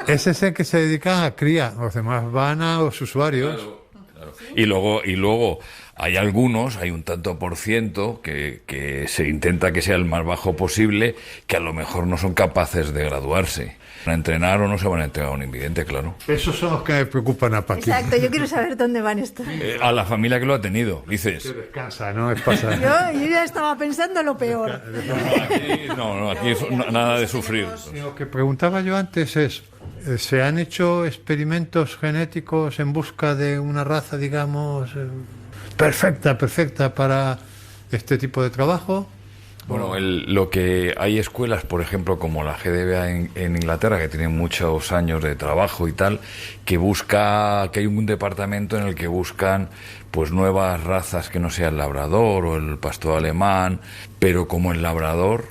Speaker 2: Ese es el que se dedica a cría, los demás van a los usuarios.
Speaker 10: Claro. Y luego hay un tanto por ciento que se intenta que sea el más bajo posible, que a lo mejor no son capaces de graduarse. Van a entrenar o no se van a entregar a un invidente, claro.
Speaker 2: Esos son los que me preocupan a Paqui.
Speaker 9: Exacto, yo quiero saber dónde van estos.
Speaker 10: A la familia que lo ha tenido, dices.
Speaker 2: Que descansa, no es pasar.
Speaker 9: Yo ya estaba pensando lo peor.
Speaker 10: Aquí nada de sufrir.
Speaker 2: Lo que preguntaba yo antes es, ¿se han hecho experimentos genéticos en busca de una raza, digamos, perfecta para este tipo de trabajo?
Speaker 10: Bueno, lo que hay escuelas, por ejemplo, como la GDBA en Inglaterra, que tienen muchos años de trabajo y tal, que hay un departamento en el que buscan pues nuevas razas que no sea el labrador o el pastor alemán, pero como el labrador,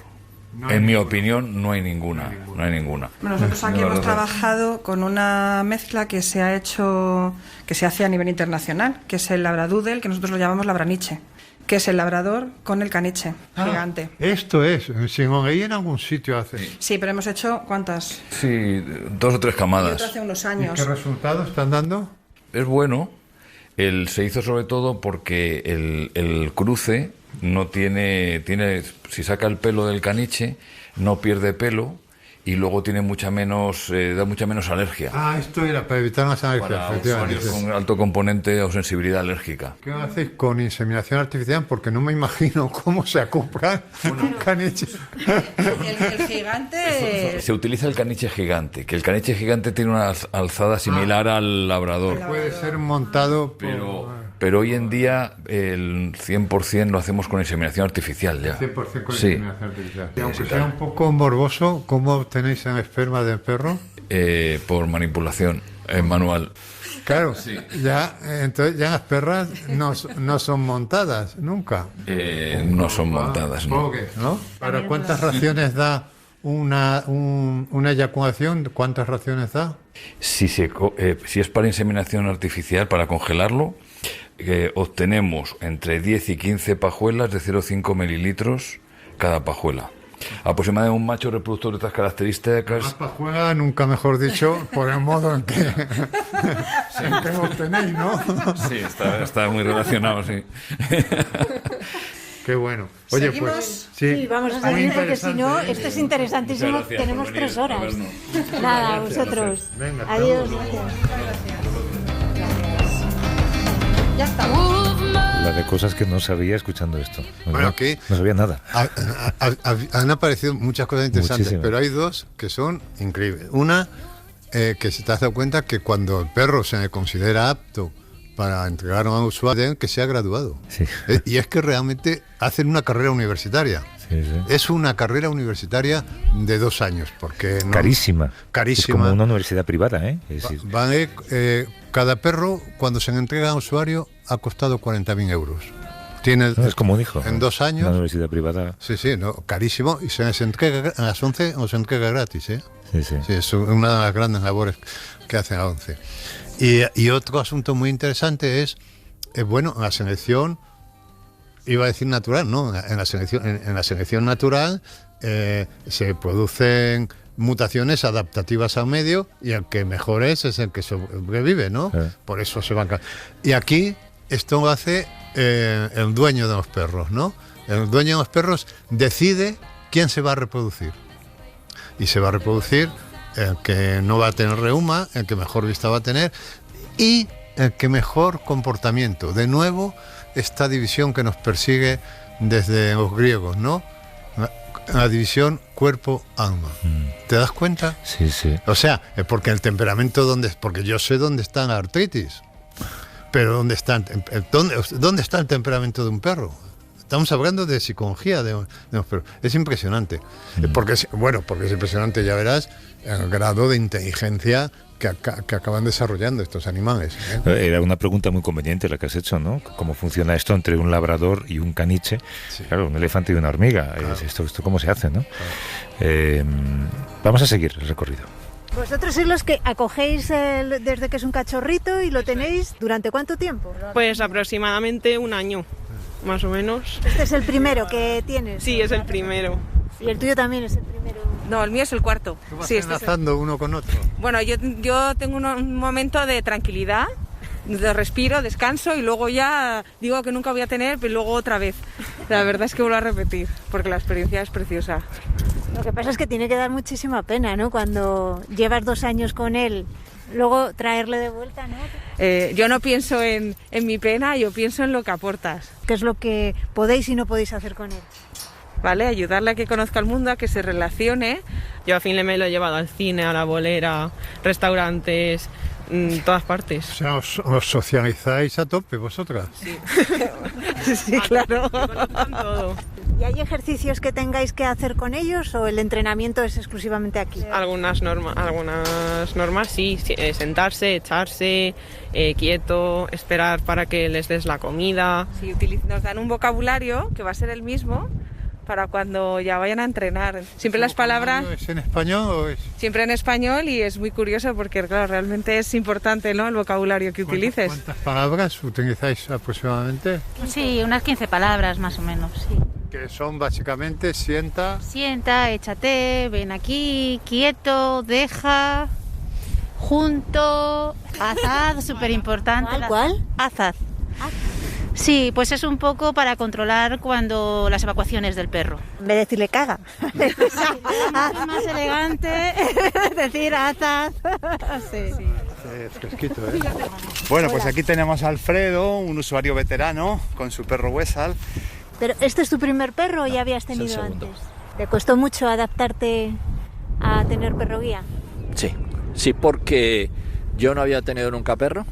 Speaker 10: en mi opinión, no hay ninguna.
Speaker 6: Bueno, nosotros aquí hemos trabajado con una mezcla que se hace a nivel internacional, que es el labradoodle, que nosotros lo llamamos labraniche, que es el labrador con el caniche gigante.
Speaker 2: Esto es, si lo leí en algún sitio hace.
Speaker 6: Sí, pero hemos hecho, ¿cuántas?
Speaker 10: Sí, 2 o 3 camadas.
Speaker 6: Hace unos años.
Speaker 2: ¿Y qué resultados están dando?
Speaker 10: Es bueno. Se hizo sobre todo porque el cruce no tiene, si saca el pelo del caniche, no pierde pelo y luego tiene da mucha menos alergia.
Speaker 2: Esto era para evitar más alergia.
Speaker 10: Para usuarios con alto componente o sensibilidad alérgica.
Speaker 2: ¿Qué hacéis con inseminación artificial? Porque no me imagino cómo se acopla un caniche.
Speaker 6: El gigante...
Speaker 10: Se utiliza el caniche gigante, que el caniche gigante tiene una alzada similar al labrador.
Speaker 2: Puede ser montado
Speaker 10: Pero hoy en día el 100% lo hacemos con inseminación artificial ya.
Speaker 2: 100% con inseminación artificial. Y aunque sea un poco morboso, ¿cómo tenéis en esperma de perro?
Speaker 10: Por manipulación manual.
Speaker 2: Claro, entonces ya las perras no son montadas nunca.
Speaker 10: No son montadas, ¿no?
Speaker 2: ¿No? ¿Para cuántas raciones da una eyaculación? ¿Cuántas raciones da?
Speaker 10: Si es para inseminación artificial, para congelarlo, obtenemos entre 10 y 15 pajuelas de 0,5 mililitros cada pajuela. Aproximadamente un macho reproductor de estas características.
Speaker 2: Más pajuela, nunca mejor dicho, por el modo en que lo obtenéis, ¿no?
Speaker 10: Sí, está muy relacionado, sí.
Speaker 2: Qué bueno. Oye,
Speaker 6: ¿seguimos?
Speaker 2: Pues
Speaker 9: Sí, vamos a seguir porque si no, esto es interesantísimo. Tenemos 3 horas. Nada, vosotros.
Speaker 2: Venga,
Speaker 9: adiós.
Speaker 6: Ya estamos.
Speaker 5: La de cosas que no sabía escuchando esto.
Speaker 2: Bueno, aquí
Speaker 5: no sabía nada.
Speaker 2: Han aparecido muchas cosas interesantes,
Speaker 5: Muchísimas.
Speaker 2: pero hay 2 que son increíbles. Una, que se te has dado cuenta que cuando el perro se le considera apto para entregar a un usuario, que sea graduado.
Speaker 5: Sí.
Speaker 2: Y es que realmente hacen una carrera universitaria.
Speaker 5: Sí.
Speaker 2: Es una carrera universitaria de 2 años, porque
Speaker 5: Carísima.
Speaker 2: Carísima.
Speaker 5: Es como una universidad privada, ¿eh? Es decir,
Speaker 2: cada perro, cuando se le entrega a un usuario, ha costado 40.000 euros.
Speaker 5: es como un hijo.
Speaker 2: En 2 años.
Speaker 5: Una universidad privada.
Speaker 2: Sí, carísimo. Y se les entrega a las 11, o se entrega gratis, ¿eh?
Speaker 5: Sí.
Speaker 2: Sí, es una de las grandes labores que hacen a 11. Y otro asunto muy interesante es, en la selección, iba a decir natural, no, en la selección natural se producen mutaciones adaptativas al medio y el que mejor es el que sobrevive, ¿no? Por eso se van. Y aquí esto lo hace el dueño de los perros, ¿no? El dueño de los perros decide quién se va a reproducir. Y se va a reproducir el que no va a tener reuma, el que mejor vista va a tener y el que mejor comportamiento. De nuevo, esta división que nos persigue desde los griegos, ¿no? La división cuerpo-alma. ¿Te das cuenta?
Speaker 5: Sí.
Speaker 2: O sea, porque el temperamento, porque yo sé dónde está la artritis, pero ¿dónde está el temperamento de un perro? Estamos hablando de psicología de los perros. Es impresionante. Porque es impresionante, ya verás, el grado de inteligencia que acaban desarrollando estos animales, ¿eh?
Speaker 5: Era una pregunta muy conveniente la que has hecho, ¿no? ¿Cómo funciona esto entre un labrador y un caniche? Sí. Claro, un elefante y una hormiga. Claro. ¿Esto cómo se hace, no? Claro. Vamos a seguir el recorrido.
Speaker 9: Vosotros sois los que acogéis desde que es un cachorrito y lo tenéis ¿durante cuánto tiempo?
Speaker 11: Pues aproximadamente un año, más o menos.
Speaker 9: ¿Este es el primero que tienes?
Speaker 11: Sí, es el primero.
Speaker 9: ¿Y el tuyo también es el primero?
Speaker 12: No, el mío es el cuarto.
Speaker 2: ¿Tú vas
Speaker 12: Sí,
Speaker 2: enlazando uno con otro?
Speaker 12: Bueno, yo tengo un momento de tranquilidad, de respiro, descanso y luego ya digo que nunca voy a tener, pero luego otra vez. La verdad es que vuelvo a repetir, porque la experiencia es preciosa.
Speaker 9: Lo que pasa es que tiene que dar muchísima pena, ¿no? Cuando llevas 2 años con él, luego traerle de vuelta, ¿no?
Speaker 12: Yo no pienso en mi pena, yo pienso en lo que aportas.
Speaker 9: ¿Qué es lo que podéis y no podéis hacer con él?
Speaker 12: ¿Vale? Ayudarle a que conozca el mundo, a que se relacione.
Speaker 11: Yo a fin me lo he llevado al cine, a la bolera, restaurantes, todas partes.
Speaker 2: O sea, os socializáis a tope vosotras.
Speaker 11: Sí,
Speaker 12: sí, claro.
Speaker 11: Todo.
Speaker 9: ¿Y hay ejercicios que tengáis que hacer con ellos o el entrenamiento es exclusivamente aquí?
Speaker 11: Algunas normas sí, sentarse, echarse, quieto, esperar para que les des la comida.
Speaker 12: Sí, nos dan un vocabulario que va a ser el mismo para cuando ya vayan a entrenar. Siempre las palabras...
Speaker 2: ¿Es en español o es...?
Speaker 12: Siempre en español y es muy curioso porque, claro, realmente es importante, ¿no?, el vocabulario que utilices.
Speaker 2: ¿Cuántas palabras utilizáis aproximadamente?
Speaker 13: Sí, unas 15 palabras más o menos, sí.
Speaker 2: Que son básicamente sienta...
Speaker 13: Sienta, échate, ven aquí, quieto, deja, junto, azad, súper importante.
Speaker 9: ¿Cuál?
Speaker 13: Azad. Sí, pues es un poco para controlar cuando las evacuaciones del perro.
Speaker 9: En vez de decirle caga.
Speaker 13: Es más elegante decir azad. Sí.
Speaker 2: Es fresquito, ¿eh?
Speaker 14: Bueno, pues aquí tenemos a Alfredo, un usuario veterano con su perro Wessal.
Speaker 9: ¿Pero este es tu primer perro o ya habías tenido antes? ¿Te costó mucho adaptarte a tener perro guía?
Speaker 15: Sí, porque yo no había tenido nunca perro.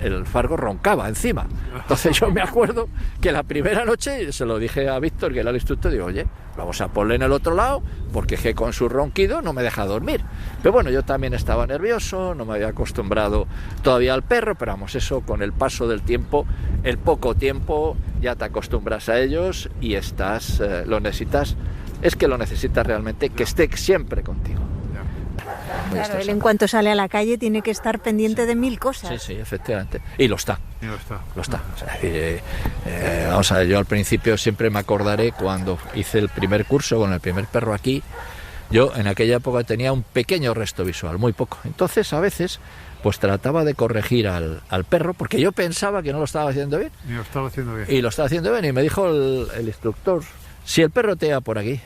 Speaker 15: El Fargo roncaba encima. Entonces yo me acuerdo que la primera noche se lo dije a Víctor, que era el instructor, digo, oye, vamos a ponerle en el otro lado, porque es que con su ronquido no me deja dormir. Pero bueno, yo también estaba nervioso, no me había acostumbrado todavía al perro, pero vamos, eso con el paso del tiempo, el poco tiempo, ya te acostumbras a ellos y estás, lo necesitas realmente que esté siempre contigo.
Speaker 9: Claro, él en cuanto sale a la calle tiene que estar pendiente de 1000 cosas.
Speaker 15: Sí, efectivamente. Y lo está. O sea, vamos a ver, yo al principio siempre me acordaré cuando hice el primer curso con el primer perro aquí. Yo en aquella época tenía un pequeño resto visual, muy poco. Entonces a veces pues trataba de corregir al perro porque yo pensaba que no lo estaba haciendo bien.
Speaker 2: Y lo estaba haciendo bien.
Speaker 15: Y lo estaba haciendo bien y me dijo el instructor, si el perro te va por aquí,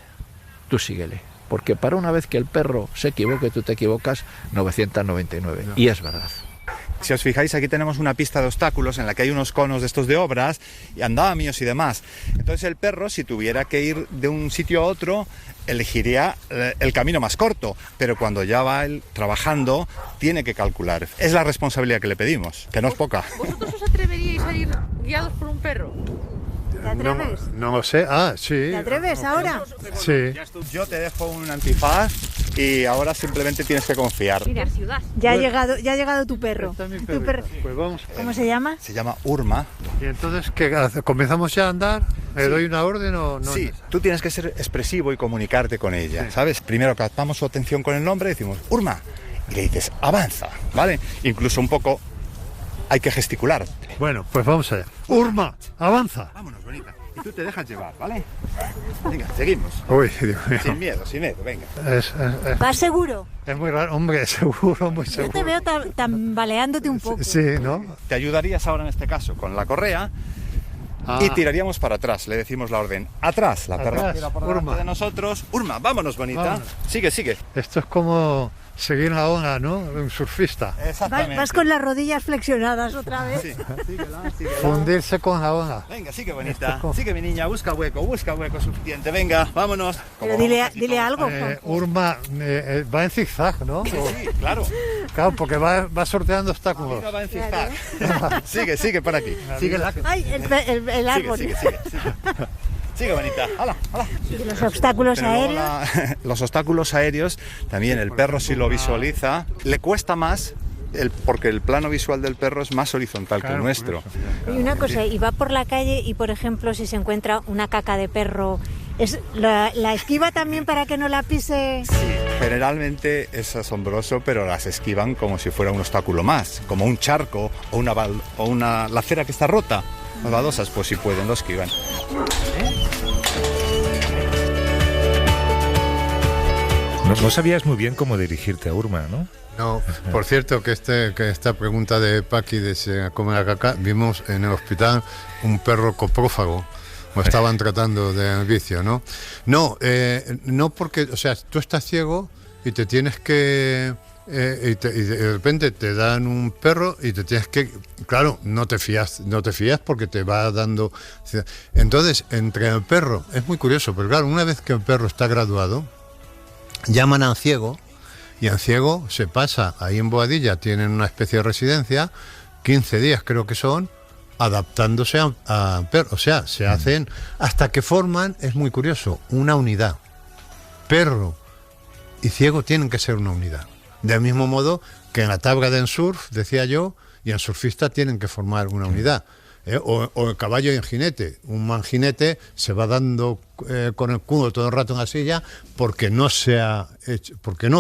Speaker 15: tú síguele. Porque para una vez que el perro se equivoque, tú te equivocas 999. No. Y es verdad.
Speaker 14: Si os fijáis, aquí tenemos una pista de obstáculos en la que hay unos conos de estos de obras y andamios y demás. Entonces el perro, si tuviera que ir de un sitio a otro, elegiría el camino más corto. Pero cuando ya va él trabajando, tiene que calcular. Es la responsabilidad que le pedimos, que no es poca.
Speaker 8: ¿Vosotros os atreveríais a ir guiados por un perro?
Speaker 9: ¿Te atreves?
Speaker 2: No lo sé. Ah, sí.
Speaker 9: ¿Te atreves ahora?
Speaker 2: Sí.
Speaker 14: Yo te dejo un antifaz y ahora simplemente tienes que confiar.
Speaker 9: Mira, ya ha llegado tu perro.
Speaker 2: Este es mi
Speaker 9: Tu perro.
Speaker 2: Pues vamos.
Speaker 9: ¿Cómo se llama?
Speaker 14: Se llama Urma.
Speaker 2: ¿Y entonces qué hace? ¿Comenzamos ya a andar? ¿Le doy una orden o no?
Speaker 14: Sí, tú tienes que ser expresivo y comunicarte con ella, ¿sabes? Primero captamos su atención con el nombre y decimos Urma y le dices avanza, ¿vale? Incluso un poco hay que gesticular.
Speaker 2: Bueno, pues vamos allá. Urma, avanza.
Speaker 14: Vámonos, bonita. Y tú te dejas llevar, ¿vale? Venga, seguimos.
Speaker 2: Uy, Dios mío.
Speaker 14: Sin miedo, venga.
Speaker 9: ¿Vas seguro?
Speaker 2: Es muy raro, hombre, seguro, muy seguro.
Speaker 9: Yo te veo tambaleándote un poco.
Speaker 2: Sí, ¿no?
Speaker 14: Te ayudarías ahora en este caso con la correa y tiraríamos para atrás. Le decimos la orden. Atrás, la perra tira por delante de nosotros. Urma, vámonos, bonita. Vámonos. Sigue.
Speaker 2: Esto es como seguir la ola, ¿no? Un surfista.
Speaker 14: Exactamente.
Speaker 9: Vas con las rodillas flexionadas otra vez.
Speaker 14: Sí, síguela.
Speaker 2: Fundirse con la ola.
Speaker 14: Venga, sigue, bonita. Sigue, mi niña. Busca hueco suficiente. Venga, vámonos.
Speaker 9: Pero dile algo.
Speaker 2: Urma va en zigzag, ¿no?
Speaker 14: Sí, claro.
Speaker 2: Claro, porque va sorteando obstáculos.
Speaker 14: Va en zigzag. Sigue por aquí. Sigue la...
Speaker 9: Ay, el árbol.
Speaker 14: Sigue. Sigue, bonita. ¡Hala!
Speaker 9: Y los obstáculos aéreos.
Speaker 14: Los obstáculos aéreos, también el perro si lo visualiza, le cuesta más porque el plano visual del perro es más horizontal que el nuestro.
Speaker 9: Y una cosa, y va por la calle y, por ejemplo, si se encuentra una caca de perro ¿La esquiva también para que no la pise?
Speaker 14: Generalmente es asombroso, pero las esquivan como si fuera un obstáculo más, como un charco o una acera que está rota. Las baldosas, pues si pueden, lo esquivan.
Speaker 5: No sabías muy bien cómo dirigirte a Urma, ¿no?
Speaker 2: No, por cierto que esta pregunta de Paqui de si come la caca, vimos en el hospital un perro coprófago. O estaban tratando de vicio, ¿no? No porque, o sea, tú estás ciego y te tienes que... y de repente te dan un perro y te tienes que... Claro, no te fías porque te va dando... Entonces, entre el perro, es muy curioso, pero claro, una vez que el perro está graduado, llaman al ciego y el ciego se pasa ahí en Boadilla, tienen una especie de residencia, 15 días creo que son, adaptándose a perro, o sea, se hacen hasta que forman, es muy curioso, una unidad. Perro y ciego tienen que ser una unidad. Del mismo modo que en la tabla de surf, decía yo, y el surfista tienen que formar una unidad. O el caballo y el jinete. Un mal jinete se va dando con el culo todo el rato en la silla porque no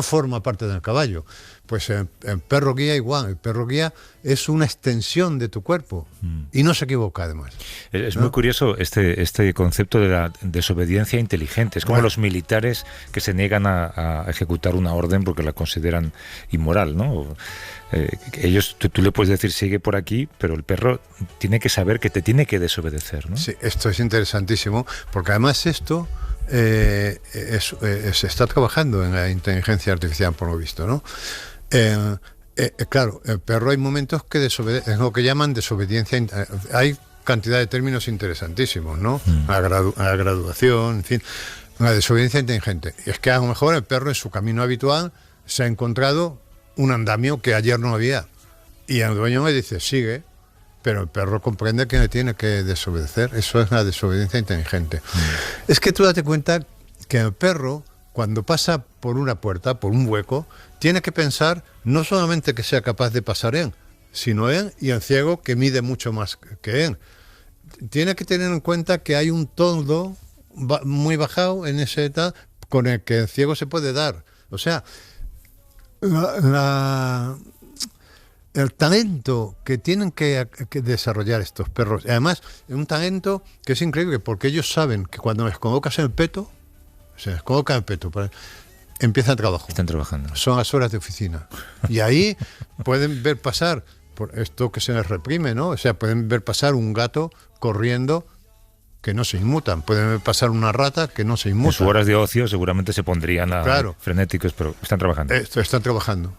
Speaker 2: forma parte del caballo. Pues el perro guía igual. El perro guía es una extensión de tu cuerpo y no se equivoca además.
Speaker 5: Es muy curioso este concepto de la desobediencia inteligente. Es como los militares que se niegan a ejecutar una orden porque la consideran inmoral, ¿no? Ellos, tú le puedes decir sigue por aquí, pero el perro tiene que saber que te tiene que desobedecer, ¿no? Sí,
Speaker 2: esto es interesantísimo, porque además esto se está trabajando en la inteligencia artificial, por lo visto, ¿no? Claro, el perro hay momentos que desobedece, es lo que llaman desobediencia. Hay cantidad de términos interesantísimos, ¿no? La graduación, en fin, la desobediencia inteligente. Y es que a lo mejor el perro en su camino habitual se ha encontrado un andamio que ayer no había y el dueño me dice sigue, pero el perro comprende que le tiene que desobedecer. Eso es la desobediencia inteligente. Es que tú date cuenta que el perro, cuando pasa por una puerta, por un hueco, tiene que pensar no solamente que sea capaz de pasar él, sino él y el ciego, que mide mucho más que él. Tiene que tener en cuenta que hay un toldo muy bajado en ese etapa con el que el ciego se puede dar. O sea, el talento que tienen que desarrollar estos perros, además es un talento que es increíble porque ellos saben que cuando les colocas el peto, se les coloca el peto, empiezan trabajo.
Speaker 5: Están trabajando.
Speaker 2: Son las horas de oficina. Y ahí pueden ver pasar, por esto que se les reprime, ¿no? O sea, pueden ver pasar un gato corriendo que no se inmutan, pueden ver pasar una rata que no se inmutan.
Speaker 5: En sus horas de ocio seguramente se pondrían frenéticos, pero están trabajando.
Speaker 2: Están trabajando.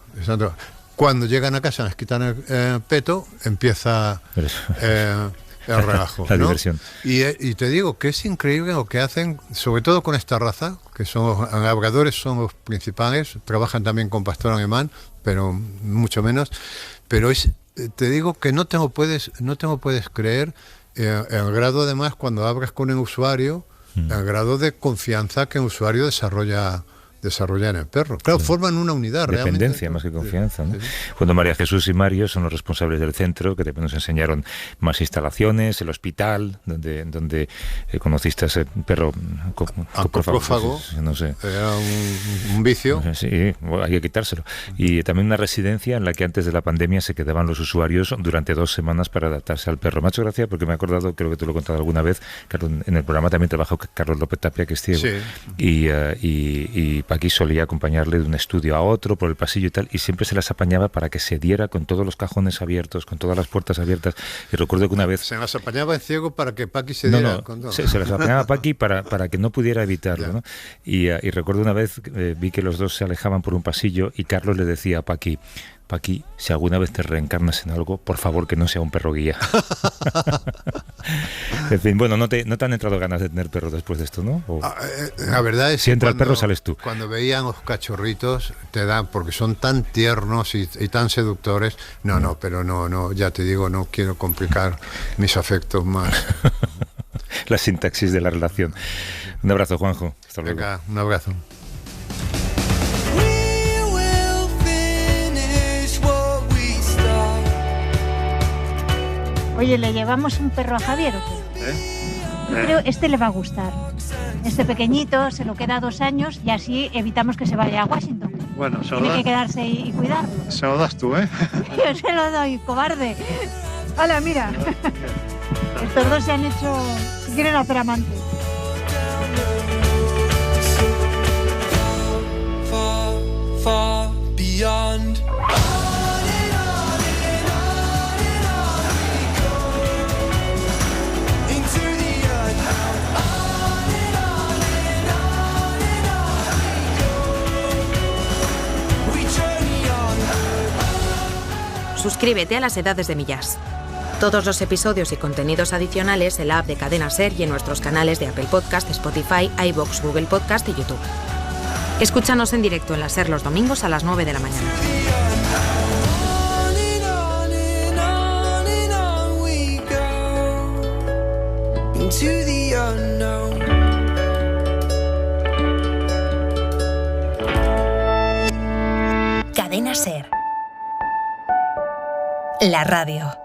Speaker 2: Cuando llegan a casa, les quitan el peto, empieza el relajo.
Speaker 5: La diversión.
Speaker 2: Y te digo que es increíble lo que hacen, sobre todo con esta raza, que son los labradores, son los principales, trabajan también con pastor alemán, pero mucho menos. Pero te digo que no te lo puedes creer. El grado, además, cuando hablas con el usuario, el grado de confianza que el usuario desarrolla en el perro. Claro, forman una unidad.
Speaker 5: Dependencia
Speaker 2: realmente.
Speaker 5: más que confianza, ¿no?
Speaker 2: Sí.
Speaker 5: Cuando María Jesús y Mario son los responsables del centro, que también nos enseñaron más instalaciones, el hospital, donde conociste a ese perro
Speaker 2: coprófago,
Speaker 5: no sé.
Speaker 2: Era un vicio.
Speaker 5: Sí, bueno, hay que quitárselo. Y también una residencia en la que antes de la pandemia se quedaban los usuarios durante 2 semanas para adaptarse al perro. Me ha hecho gracia porque me he acordado, creo que te lo he contado alguna vez, claro, en el programa también trabajó Carlos López Tapia, que es ciego.
Speaker 2: Sí.
Speaker 5: Y Paqui solía acompañarle de un estudio a otro por el pasillo y tal, y siempre se las apañaba para que se diera con todos los cajones abiertos, con todas las puertas abiertas. Y recuerdo que una vez...
Speaker 2: Se las apañaba en ciego para que Paqui se diera con todo.
Speaker 5: Se las apañaba Paqui para que no pudiera evitarlo, ¿no? Y recuerdo una vez, vi que los dos se alejaban por un pasillo y Carlos le decía a Paqui, si alguna vez te reencarnas en algo, por favor que no sea un perro guía. En fin, bueno, no te han entrado ganas de tener perro después de esto, ¿no?
Speaker 2: La verdad es
Speaker 5: si entra el perro, sales tú.
Speaker 2: Cuando veían los cachorritos, te dan, porque son tan tiernos y tan seductores. Pero no, ya te digo, no quiero complicar mis afectos más.
Speaker 5: La sintaxis de la relación. Un abrazo, Juanjo. Hasta luego.
Speaker 2: Venga, un abrazo.
Speaker 9: Oye, ¿le llevamos un perro a Javier o qué? Yo creo este le va a gustar. Este pequeñito se lo queda 2 años y así evitamos que se vaya a Washington.
Speaker 16: Bueno, se lo
Speaker 9: Tiene que
Speaker 16: das,
Speaker 9: quedarse y cuidarlo.
Speaker 16: se lo das tú, ¿eh?
Speaker 9: Yo se lo doy, cobarde. Hola, mira. Estos dos se han hecho, se quieren hacer amantes.
Speaker 7: Far, far beyond.
Speaker 1: Suscríbete a Las Edades de Millás. Todos los episodios y contenidos adicionales en la app de Cadena SER y en nuestros canales de Apple Podcast, Spotify, iVoox, Google Podcast y YouTube. Escúchanos en directo en la SER los domingos a las 9 de la mañana.
Speaker 17: Cadena SER. La radio.